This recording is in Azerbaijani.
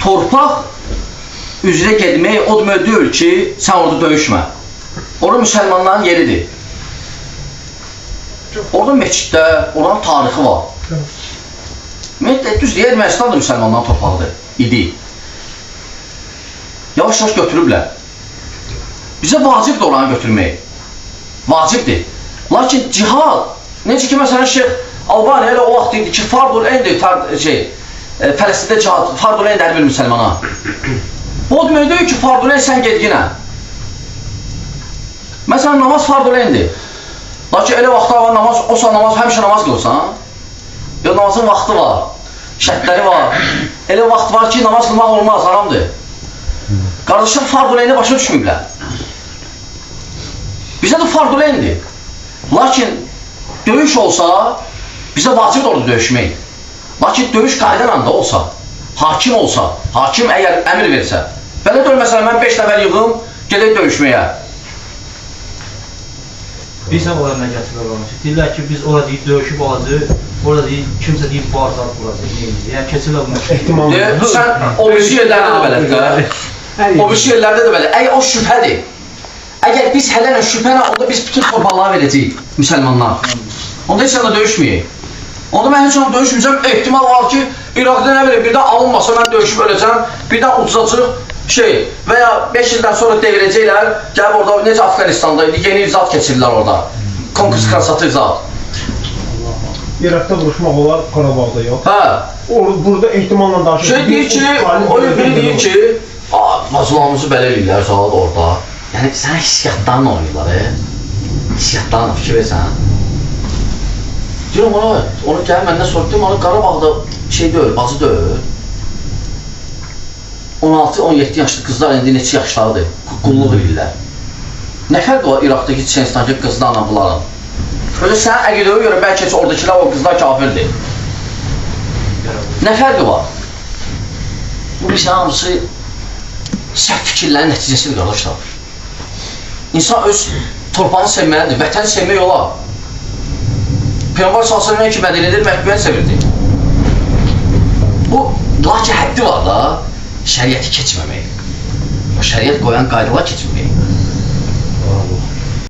torpaq üzrə getmək o demək deyil ki, sən orada döyüşmə. Orada müsəlmanların yeridir. Orada meçiddə, oranın tarixi var. Düzdür, Ermənistan da müsəlmanların torpağıdır, idi. Yavaş-yavaş götürüblər. Bizə vacibdir oranı götürmək. Vacibdir. Lakin cihad, necə ki, məsələn, Şeyx Albani elə o vaxt idi ki, fardul eyndir, Fələstində cihad, fardul eyndir hər bir müsəlmana. Bu demək deyil ki, fardul eyn sən gedginə. Məsələn, namaz fardul eyndir. Lakin elə vaxtlar var, namaz, o saat namaz, həmişə namaz qılırsan. Ya namazın vaxtı var, şərtləri var. Elə vaxt var ki, namaz qılmaq olmaz, haramdır. Qardaşlar fardul eyni başa düşməyiblər. Bizə də fardul eyndir. Lakin döyüş olsa, bizə vacibdir orada döyüşmək. Lakin döyüş qaydalan da olsa, hakim olsa, hakim əgər əmir versə, belə deyil, məsələn, mən 5 nəfər yığım, gedək döyüşməyə. Bir sən olar mən gətirmək olmuş. Deyirlər ki, biz orada deyib döyüşüb alacaq, orada deyib, kimsə deyib barzaq vuracaq. Yəni, keçirlər bunlar. Sən o birisi yerlərdə də belədir də. O birisi yerlərdə də belədir. Əgər o şübhədir, əgər biz hələnə şübhənə, onda biz bütün torpaqları verəcəyik, müsəlmanlar. Onda heç yana döyüşməyək. Onda mən heç yana döyüşməyəcəm, ehtimal var ki, İraqda nə bilir, birdən alınmasa mən döyüşüb öləcəm, birdən uduzacaq və ya 5 ildən sonra devirəcəklər, gəlib orada, necə Afqanistanda idi, yeni icad keçirirlər orada. Konkurs krasatı icad. İraqda vuruşmaq olar, Qarabağda yox. Hə. Burada ehtimalla danışır. Deyir ki, o biri deyir ki, mazlamımızı belə eləyirlər saat orada. Yəni, sən hissiyatlarla oynayırlar, hissiyatlarla fikir versən. Deyirəm ona, onu gəlib məndən sorduğum, onu Qarabağda şey deyil, bacı deyil. 16-17 yaşlı qızlar indi neçə yaşlardır, qulluq edirlər. Nə fərqi var İraqdakı Çiçənistandakı qızlarla bunların? Öyle sən əqidəyə görə bəlkə oradakılar o qızlar kafirdir. Nə fərqi var? Bu biz hamısı səhv fikirlərin nəticəsidir, qardaşlar. İnsan öz torpağını sevməlidir, vətəni sevmək olar. Peyğəmbər s.ə.v ki, mədənədir, məhbubəni sevirdi. Bu, lakin həddi var da, şəriəti keçməmək. O şəriət qoyan qaydalar keçməmək.